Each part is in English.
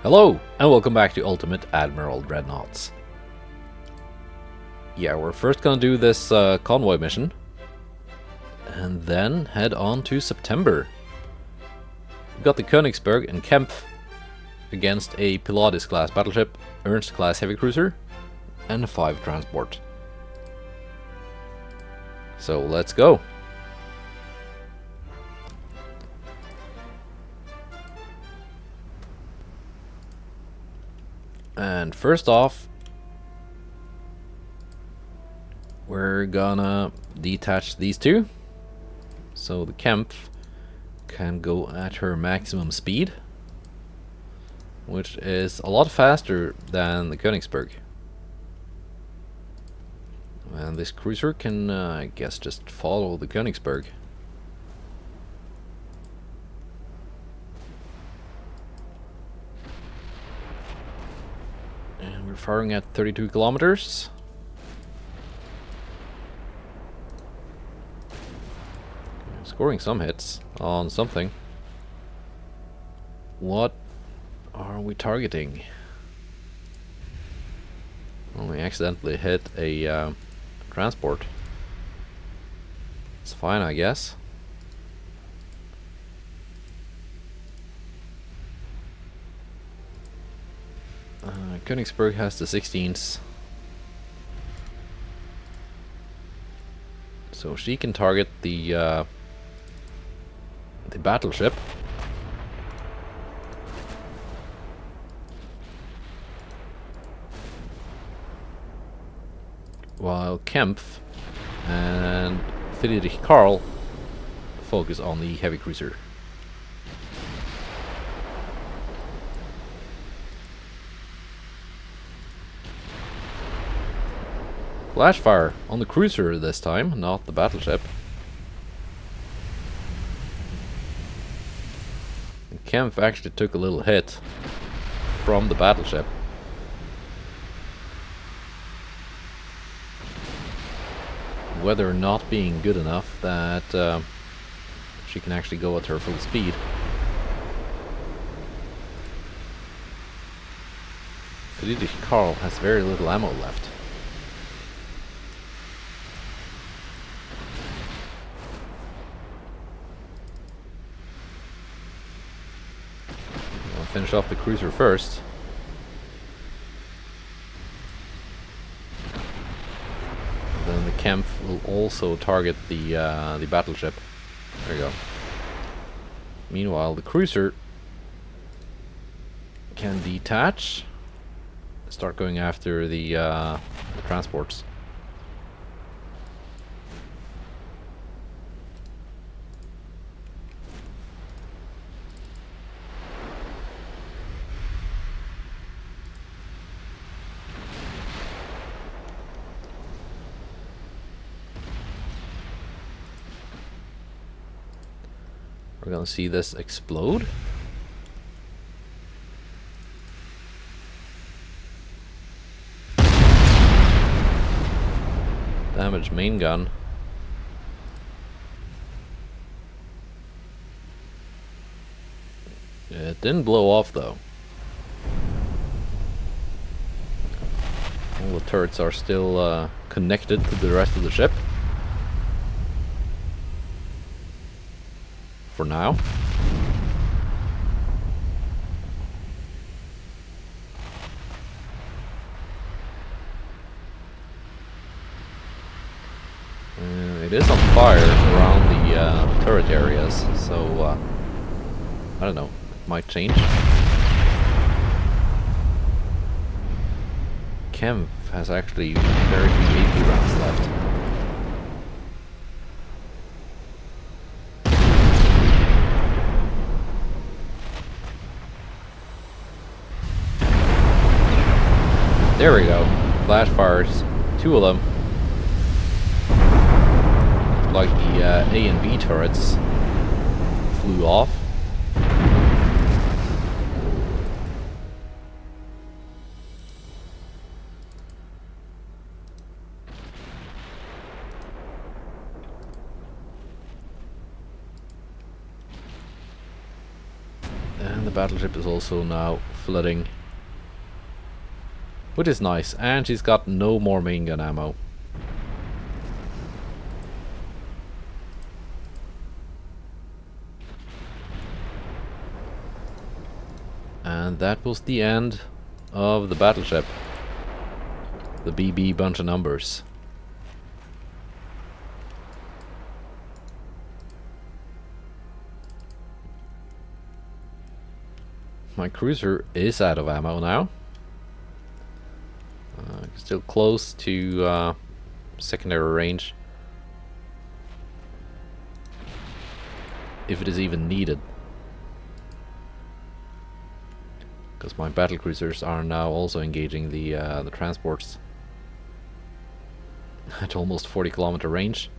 Hello, and welcome back to Ultimate Admiral Dreadnoughts. Yeah, we're first gonna do this convoy mission, and then head on to September. We've got the Königsberg and Kempf against a Pilatus-class battleship, Ernst-class heavy cruiser, and a 5 transport. So let's go. And first off, we're gonna detach these two, so the Kempf can go at her maximum speed, which is a lot faster than the Königsberg. And this cruiser can, I guess, just follow the Königsberg. And we're firing at 32 kilometers. Scoring some hits on something. What are we targeting? Well, we accidentally hit a transport. It's fine, I guess. Königsberg has the 16s, so she can target the battleship. While Kempf and Friedrich Karl focus on the heavy cruiser. Flash fire on the cruiser this time, not the battleship. Kempf actually took a little hit from the battleship. Weather not being good enough that she can actually go at her full speed. Friedrich Karl has very little ammo left. I'll finish off the cruiser first. Then the Kempf will also target the battleship. There you go. Meanwhile, the cruiser can detach, start going after the transports. We're gonna see this explode. Damaged main gun. It didn't blow off though. All the turrets are still connected to the rest of the ship. For now. It is on fire around the turret areas, so I don't know, it might change. Kempf has actually very few AP rounds left. There we go. Flash fires, 2 of them. Like the A and B turrets flew off. And the battleship is also now flooding, which is nice, and she's got no more main gun ammo. And that was the end of the battleship. The BB bunch of numbers. My cruiser is out of ammo now. Still close to secondary range, if it is even needed, because my battle cruisers are now also engaging the transports at almost 40-kilometer range.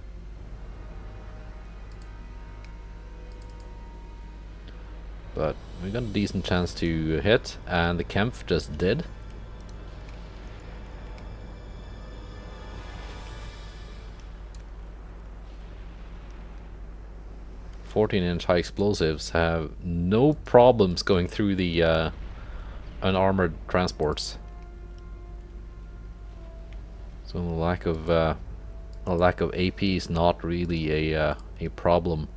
But we got a decent chance to hit, and the Kempf just did. .14-inch high explosives have no problems going through the unarmored transports. So a lack of AP is not really a problem.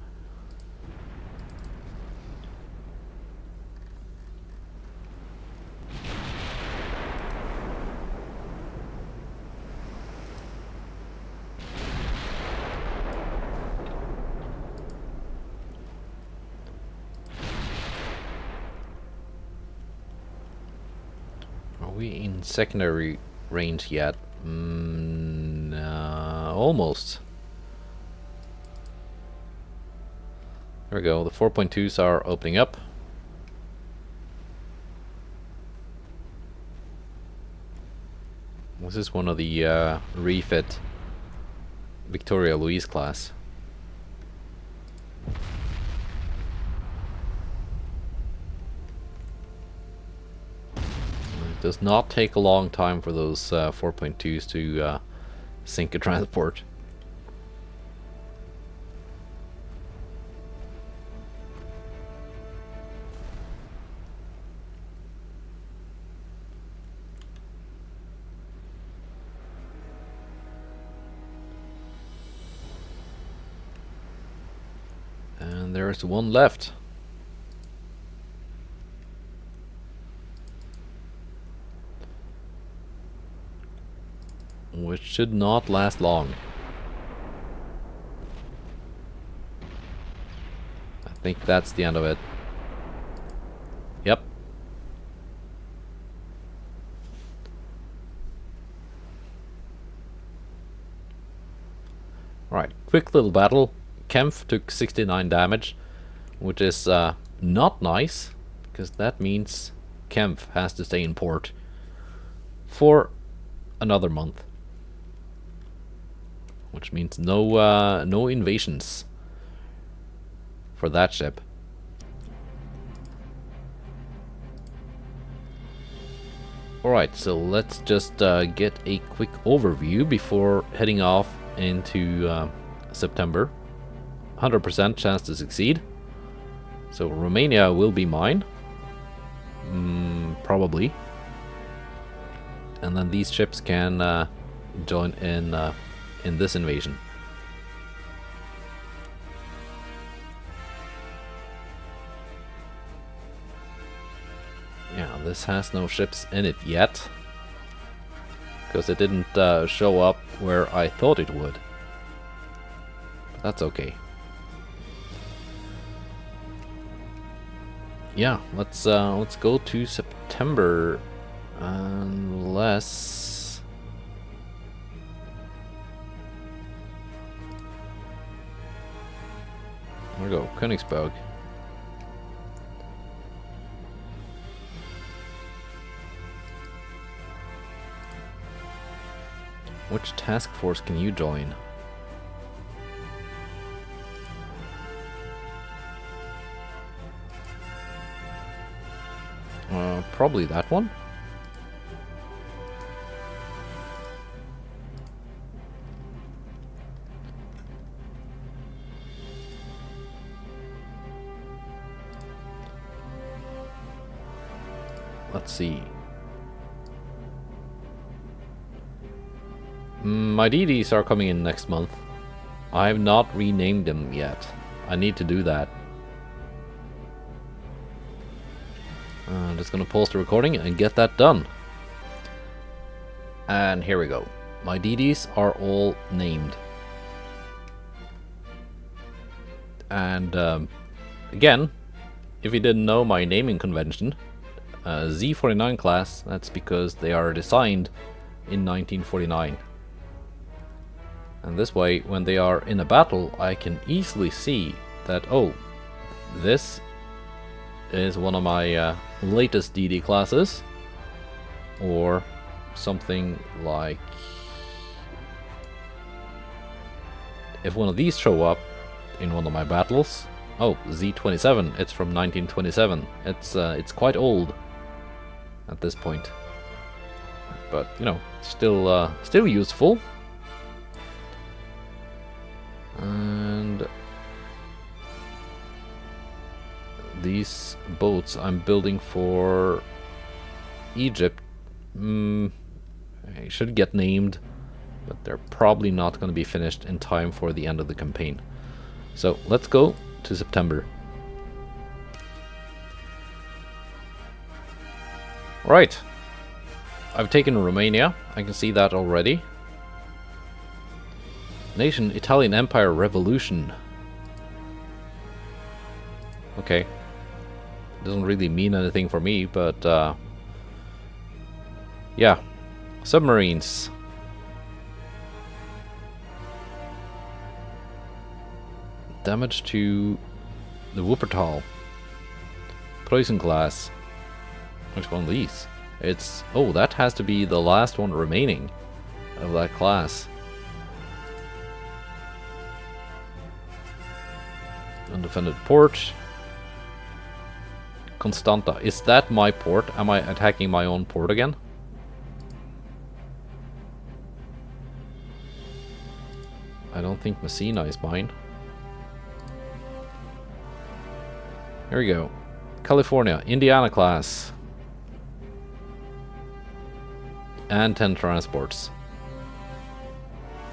Are we in secondary range yet? Almost. There we go, the 4.2s are opening up. This is one of the refit Victoria Louise class. It does not take a long time for those 4.2s to sink a transport. And there's one left. Which should not last long. I think that's the end of it. Yep. Alright, quick little battle. Kempf took 69 damage, which is not nice, because that means Kempf has to stay in port for another month. Which means no invasions for that ship. Alright, so let's just get a quick overview before heading off into September. 100% chance to succeed. So Romania will be mine. Probably. And then these ships can join in this invasion. Yeah, this has no ships in it yet, because it didn't show up where I thought it would. But that's okay. Yeah, let's go to September, unless. There we go, Königsberg. Which task force can you join? Probably that one. let's see. My DDs are coming in next month. I have not renamed them yet. I need to do that. I'm just gonna pause the recording and get that done. And here we go. My DDs are all named. And again, if you didn't know my naming convention, Z49 class, that's because they are designed in 1949. And this way, when they are in a battle, I can easily see that, oh, this is one of my latest DD classes, or something like, if one of these show up in one of my battles, oh, Z27, it's from 1927. It's quite old at this point, but you know, still useful. And these boats I'm building for Egypt, they should get named, but they're probably not going to be finished in time for the end of the campaign. So let's go to September. Right, I've taken Romania, I can see that already. Nation, Italian Empire Revolution. Okay. Doesn't really mean anything for me, but yeah. Submarines. Damage to the Wuppertal. Poison glass. Which one of these? It's... oh, that has to be the last one remaining of that class. Undefended port. Constanta. Is that my port? Am I attacking my own port again? I don't think Messina is mine. Here we go. California. Indiana class. And 10 transports.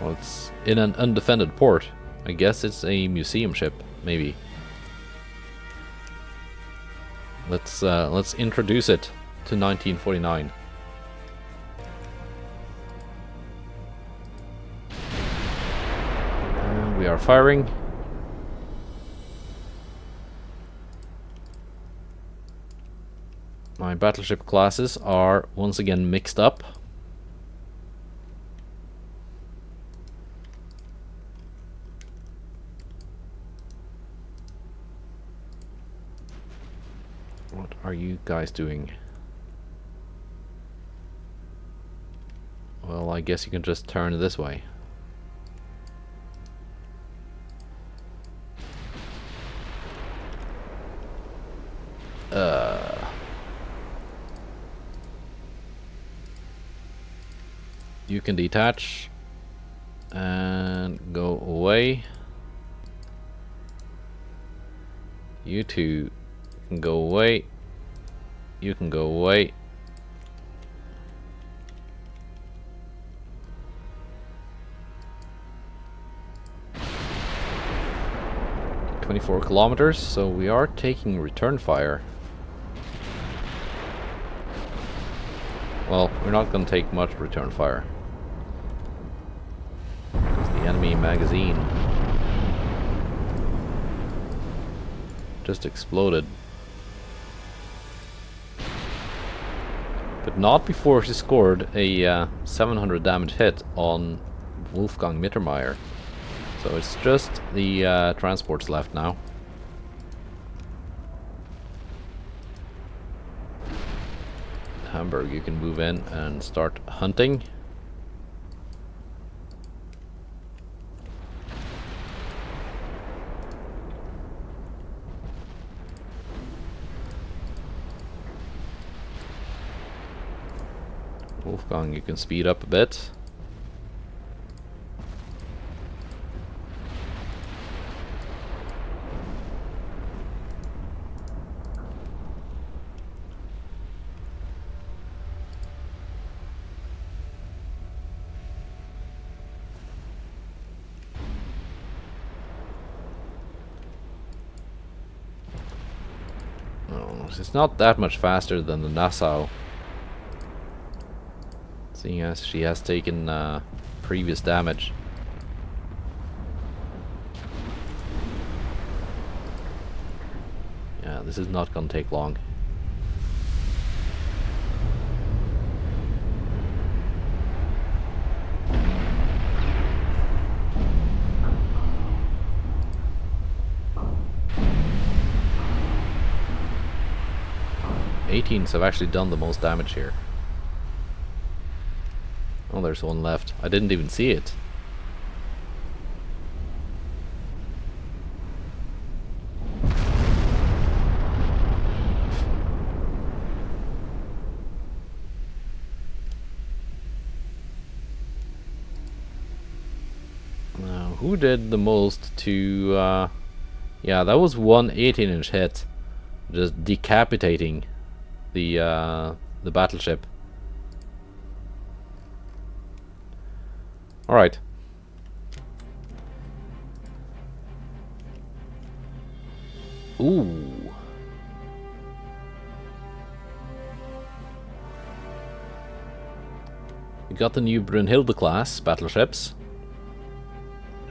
Well, it's in an undefended port. I guess it's a museum ship. Maybe. Let's introduce it to 1949. And we are firing. My battleship classes are once again mixed up. What are you guys doing? Well, I guess you can just turn this way. You can detach and go away. You two can go away. You can go away. "24 kilometers, so we are taking return fire. Well, we're not going to take much return fire. It's the enemy magazine just exploded. But not before she scored a 700 damage hit on Wolfgang Mittermeier. So it's just the transports left now. Hamburg, you can move in and start hunting. Wolfgang, you can speed up a bit. It's not that much faster than the Nassau, seeing as she has taken previous damage. Yeah, this is not gonna take long. '18s have actually done the most damage here. Oh, there's one left. I didn't even see it. Now, who did the most to... yeah, that was one 18-inch hit. Just decapitating the battleship. All right. Ooh. We got the new Brunhilde class battleships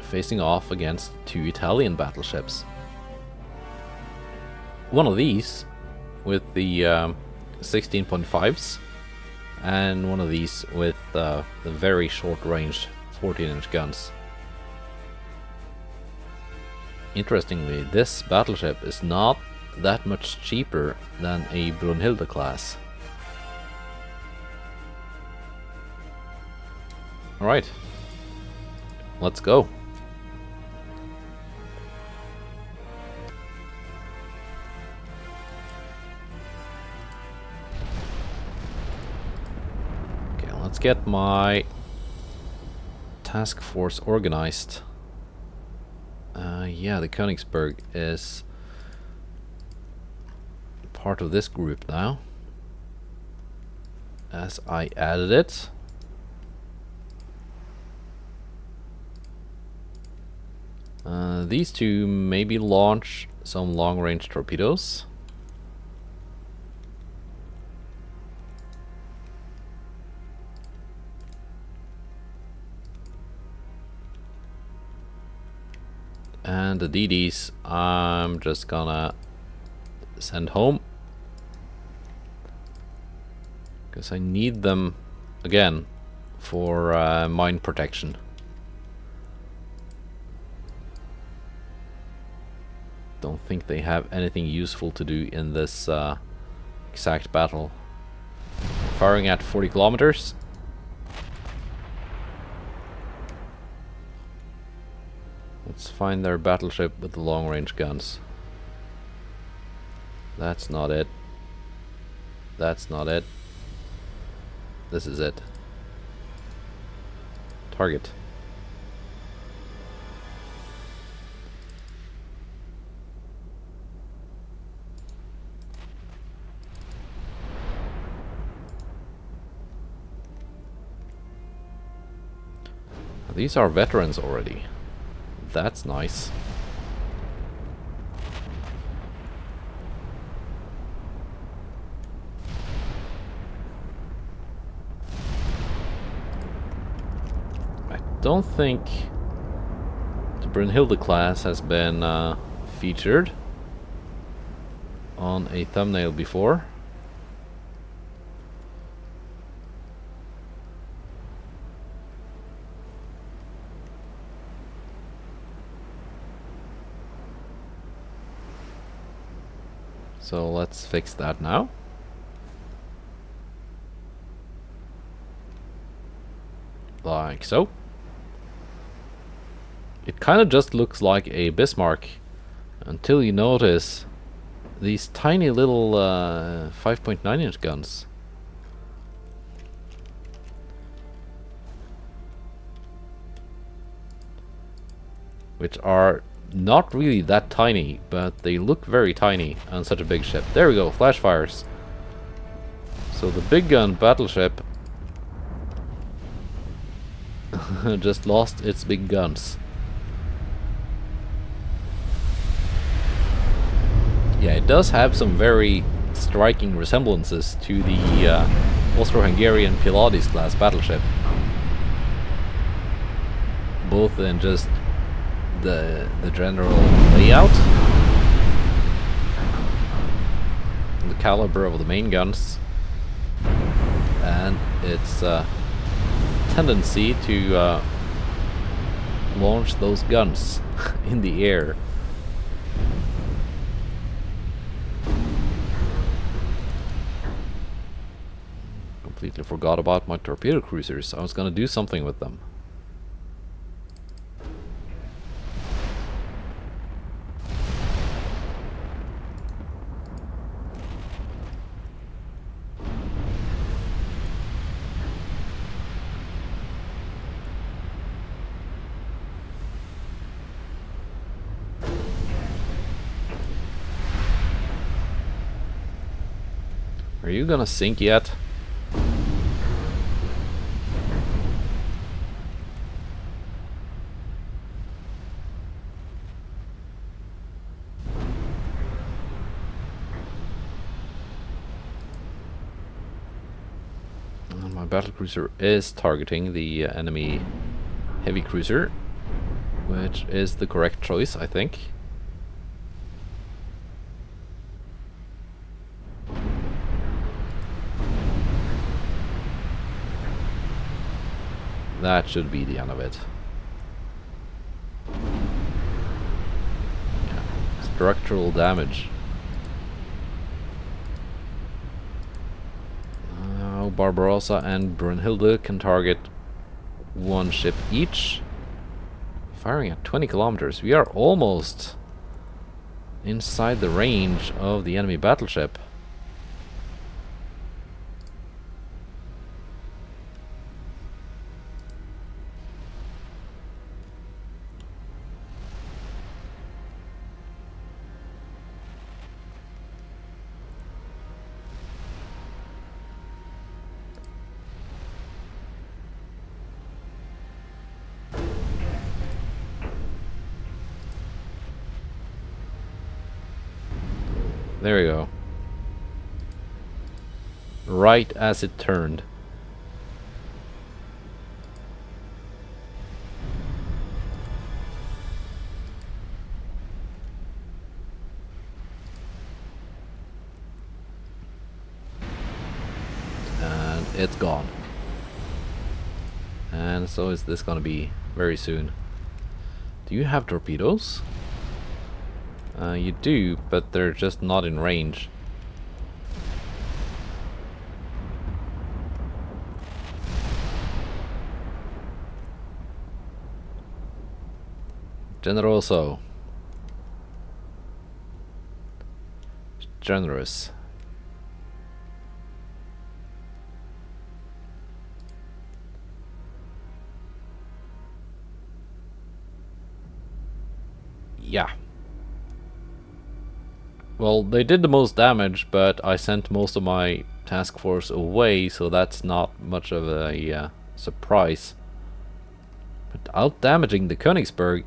facing off against 2 Italian battleships. One of these with the 16.5s and one of these with the very short-range 14-inch guns. Interestingly, this battleship is not that much cheaper than a Brunhilde class. Alright, let's go. Let's get my task force organized. Yeah, the Königsberg is part of this group now, as I added it. These two maybe launch some long-range torpedoes. And the DDs, I'm just gonna send home, because I need them again for mine protection. Don't think they have anything useful to do in this exact battle. Firing at 40 kilometers. Let's find their battleship with the long-range guns. That's not it. That's not it. This is it. Target. These are veterans already. That's nice. I don't think the Brunhilde class has been featured on a thumbnail before. So let's fix that now. Like so. It kind of just looks like a Bismarck until you notice these tiny little 5.9-inch guns. Which are not really that tiny, but they look very tiny on such a big ship. There we go, flash fires. So the big gun battleship just lost its big guns. Yeah, it does have some very striking resemblances to the Austro-Hungarian Pilates class battleship. Both in just the general layout, the caliber of the main guns, and its tendency to launch those guns in the air. Completely forgot about my torpedo cruisers. I was gonna do something with them. Are you gonna sink yet? And my battlecruiser is targeting the enemy heavy cruiser, which is the correct choice, I think. That should be the end of it. Yeah. Structural damage. Now Barbarossa and Brunhilde can target one ship each. Firing at 20 kilometers. We are almost inside the range of the enemy battleship. There we go. Right as it turned. And it's gone. And so is this gonna be very soon. Do you have torpedoes? You do, but they're just not in range. Generoso. Generous. Yeah. Well, they did the most damage, but I sent most of my task force away, so that's not much of a surprise. But out-damaging the Königsberg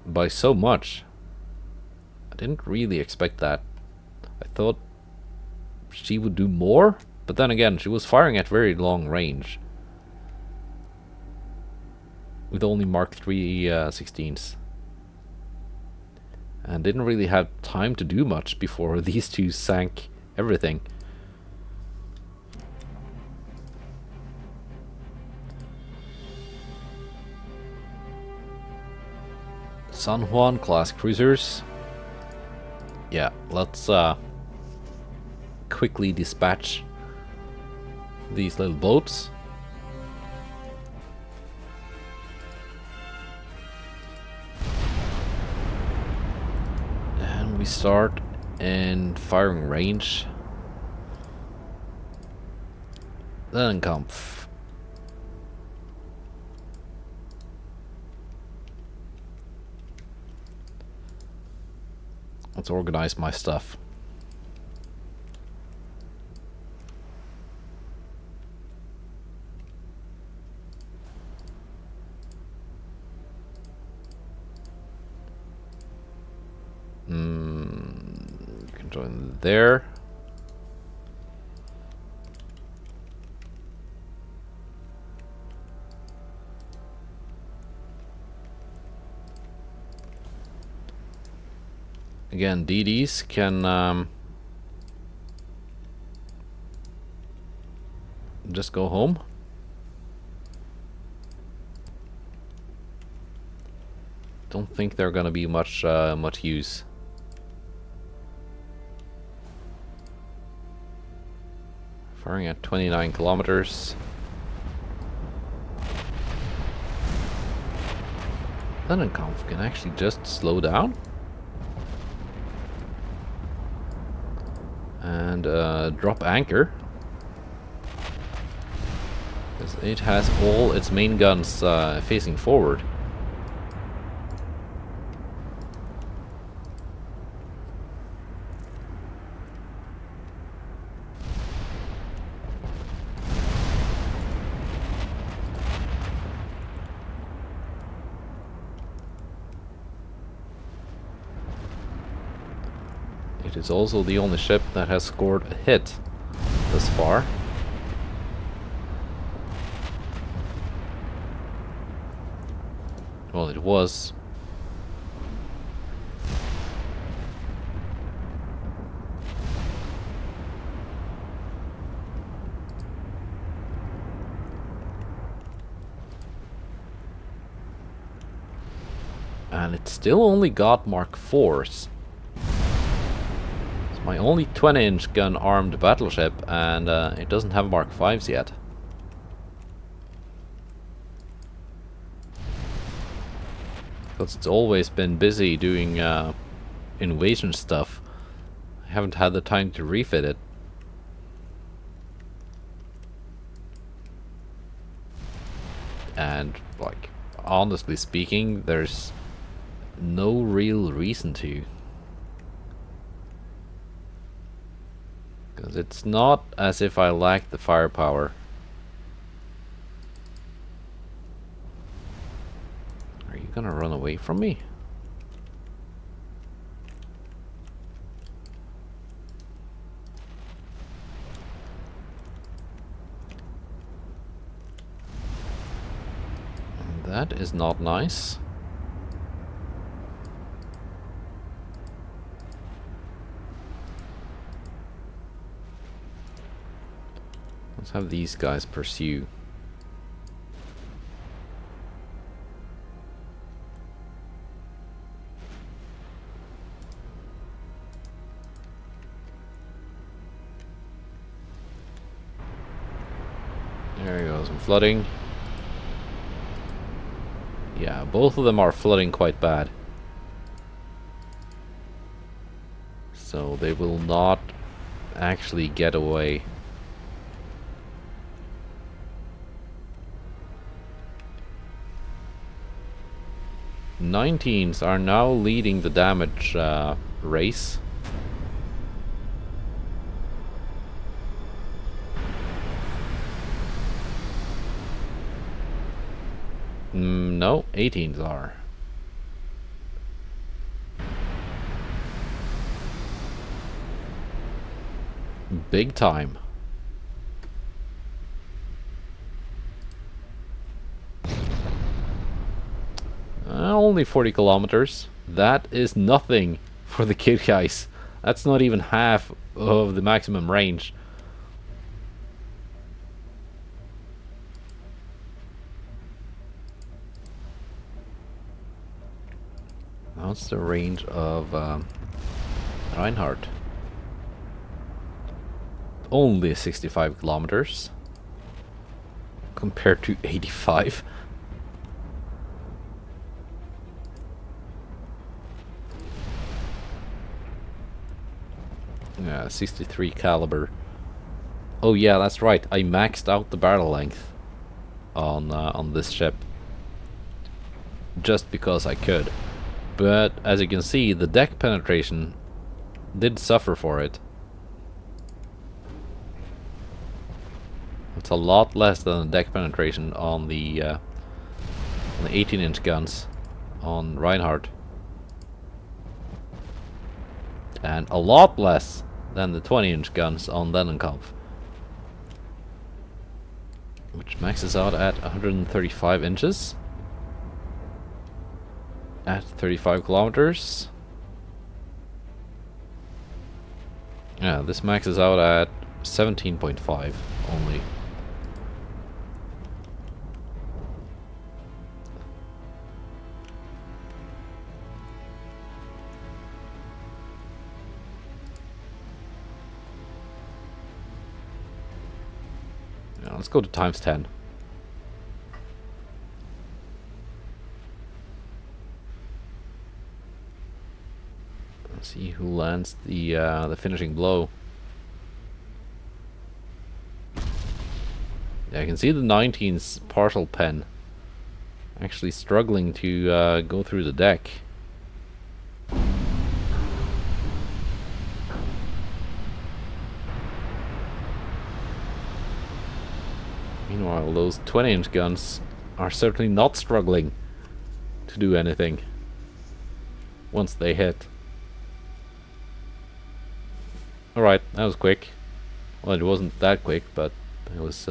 by so much. I didn't really expect that. I thought she would do more, but then again, she was firing at very long range. With only Mark III 16s. And didn't really have time to do much before these two sank everything. San Juan class cruisers. Yeah, let's quickly dispatch these little boats. And we start in firing range. Then Kampf. Let's organize my stuff. You can join there. Again, DDs can just go home. Don't think they're gonna be much use. Firing at 29 kilometers. Lennonkampf can actually just slow down. And drop anchor. Because it has all its main guns facing forward. It is also the only ship that has scored a hit thus far. Well, it was. And it still only got Mark IVs. It's my only 20-inch gun armed battleship, and it doesn't have Mark Vs yet. Because it's always been busy doing invasion stuff. I haven't had the time to refit it. And, like, honestly speaking, there's no real reason to. Because it's not as if I lack the firepower. Are you gonna run away from me? And that is not nice. Let's have these guys pursue. There he goes, I'm flooding. Yeah, both of them are flooding quite bad. So they will not actually get away. 19s are now leading the damage race. No, 18s are. Big time. Only 40 kilometers. That is nothing for the kid guys. That's not even half of the maximum range. What's the range of Reinhardt? Only 65 kilometers compared to 85. Yeah, 63 caliber. Oh yeah, that's right. I maxed out the barrel length on this ship just because I could. But as you can see, the deck penetration did suffer for it. It's a lot less than the deck penetration on the 18-inch guns on Reinhardt, and a lot less than the 20-inch guns on Lennonkampf, which maxes out at 135 inches at 35 kilometers. Yeah, this maxes out at 17.5 only. Yeah, let's go to times 10. Let's see who lands the finishing blow. Yeah, I can see the 19's partial pen actually struggling to go through the deck. Meanwhile, those 20-inch guns are certainly not struggling to do anything once they hit. Alright, that was quick. Well, it wasn't that quick, but it was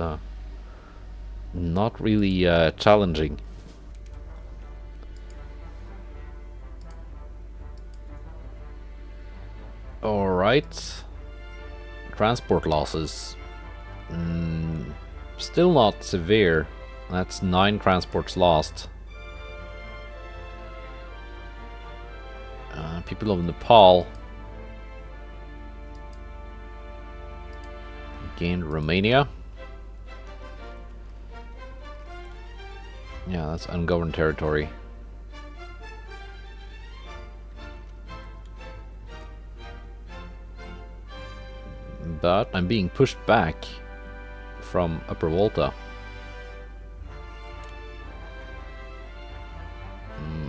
not really challenging. Alright. Transport losses. Still not severe. That's 9 transports lost. People of Nepal gained Romania. Yeah, that's ungoverned territory. But I'm being pushed back from Upper Volta.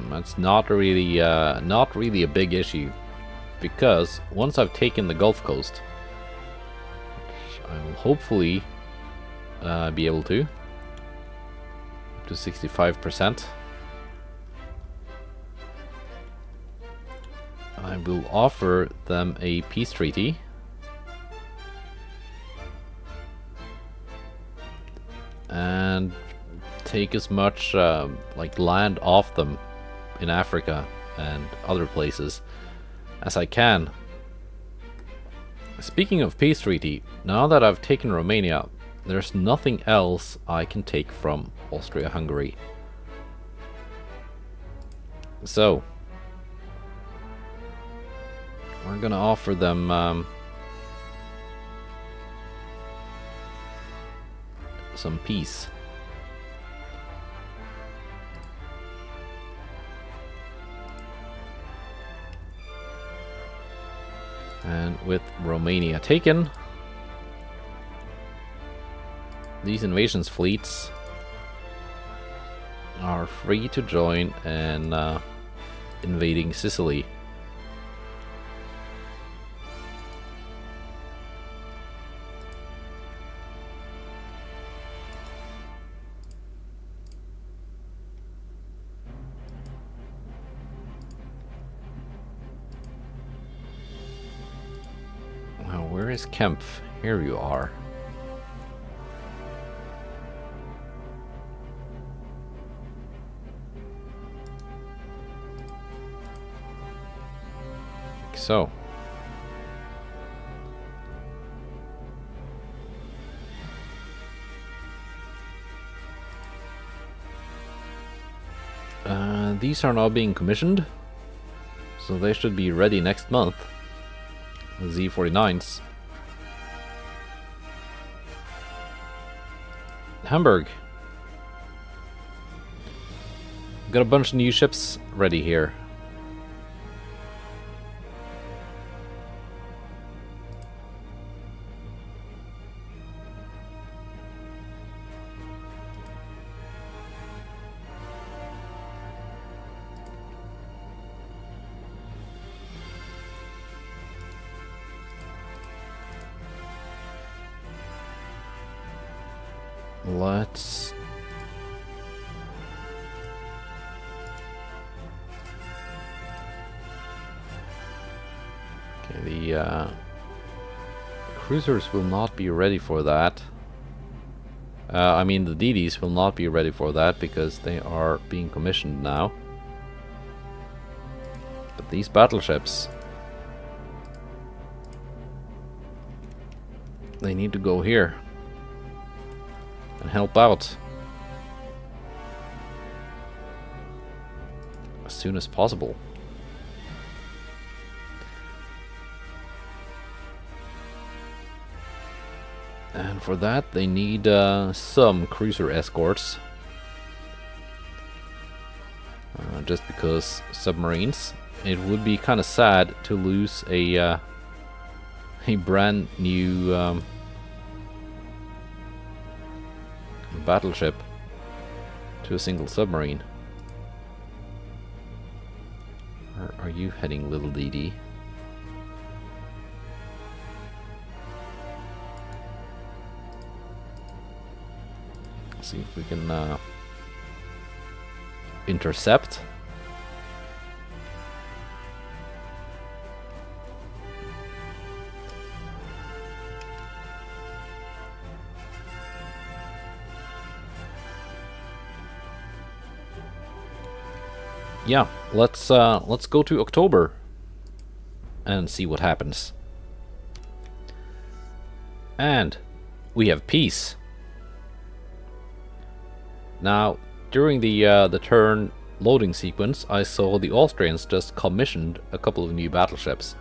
That's not really a big issue, because once I've taken the Gulf Coast, which I will hopefully be able to, up to 65%, I will offer them a peace treaty. And take as much like land off them in Africa and other places as I can. Speaking of peace treaty, now that I've taken Romania, there's nothing else I can take from Austria-Hungary. So we're gonna offer them some peace. And with Romania taken, these invasions fleets are free to join in invading Sicily. Where is Kempf? Here you are. So. These are now being commissioned, so they should be ready next month. The Z49s. Hamburg. Got a bunch of new ships ready here. Let's the cruisers will not be ready for that. I mean, the DDs will not be ready for that because they are being commissioned now. But these battleships They need to go here and help out as soon as possible. And for that they need some cruiser escorts. Just because submarines. It would be kind of sad to lose a brand new battleship to a single submarine. Where are you heading, little DD? See if we can intercept. Yeah, let's go to October and see what happens. And we have peace. Now, during the turn loading sequence, I saw the Austrians just commissioned a couple of new battleships.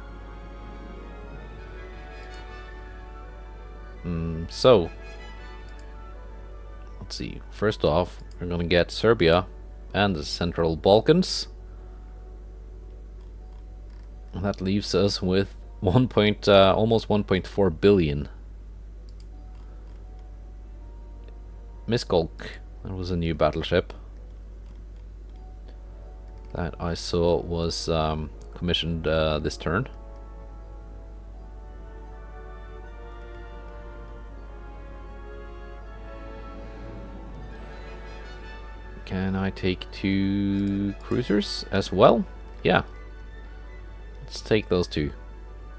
So, let's see. First off, we're gonna get Serbia and the Central Balkans. And that leaves us with almost 1.4 billion. Miskolc, that was a new battleship that I saw was commissioned this turn. Can I take 2 cruisers as well? Yeah. Let's take those 2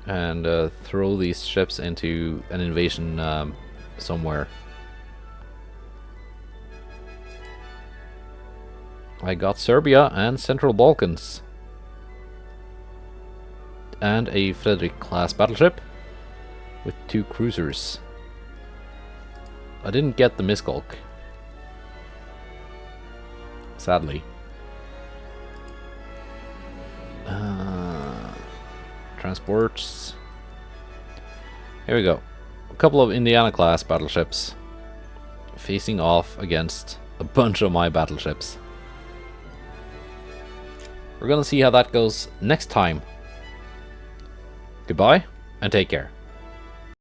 and throw these ships into an invasion somewhere. I got Serbia and Central Balkans. And a Frederick class battleship with 2 cruisers. I didn't get the Miskolc, sadly. Transports. Here we go. A couple of Indiana class battleships facing off against a bunch of my battleships. We're gonna see how that goes next time. Goodbye and take care.